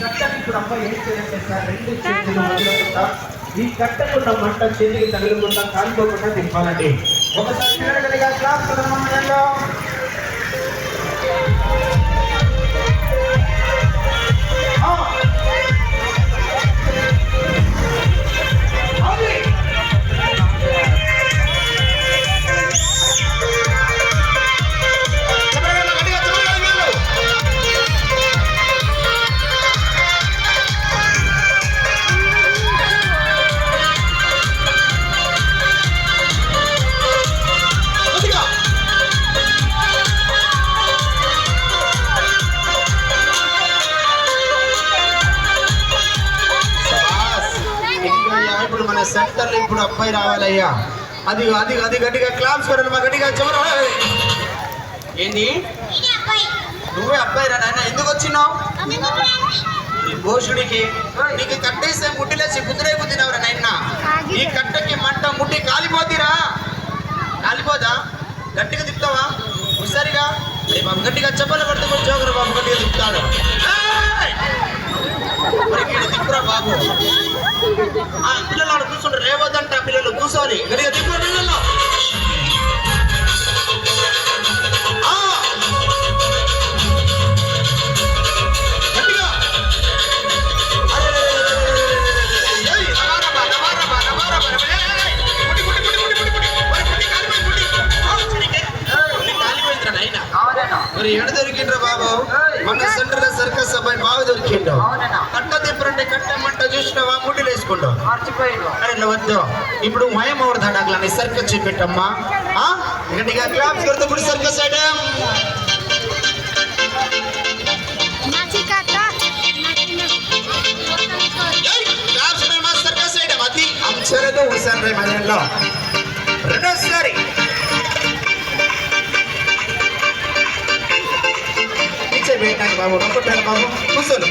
కట్టని ఇప్పుడు అమ్మాయి ఏం చేయాలంటే సార్ రెండు చేతులు వదలకుండా ఈ కట్టకున్న మంట చేతికి తగలకుండా కాలిపోకుండా తిప్పాలండి. ఒకసారి చూడగలిగా క్లాస్ మండలంలో మన సెంటర్లో ఇప్పుడు అబ్బాయి రావాలయ్యా. అది అది అది గట్టిగా క్లాప్స్ కొడాలి, మా గట్టిగా చెమరా. ఏంది నువ్వే అబ్బాయి రా నాయన, ఎందుకు వచ్చినావు? భోషుడికి నీకు కట్టేస్తే ముట్టిలేసి కుదిరే కుదిరినవరా నాయన. ఈ కట్టకి మంట ముట్టి కాలిపోతీరా, కాలిపోదా? గట్టిగా తిప్పుతావా? ఒకసారిగా బాబు గట్టిగా చెప్పలు పడుతుంది. జోగరు బాబు గట్టిగా తిప్పుతాడు. తిప్పురా బాబు. పిల్లలు కూర్చుంటారు, రేవద్దంట పిల్లలు కూర్చోవాలి. గట్టిగా తిప్పు పిల్లలు. మరి ఎడ దొరికిండ్రా బాబు? మన సెంటర్ సర్కస్ అబ్బాయి బాగా దొరికిండు. కట్ట తిప్పరంటే కట్టమంట చూసినావా? ముడ్డులు వేసుకుంటావు. అరే వద్దు, ఇప్పుడు మయమూరు ధడాకులని సర్కస్ చూపెట్టమ్మా. గట్టిగా క్లాప్స్ కొడుతూ ఇప్పుడు సర్కస్ ఐటమ్. సర్కస్ ఐటమ్ అది అంచరతో హుసేన్ రే మదన్లో రెండోసారి బాబు బాబు కూర్చోను.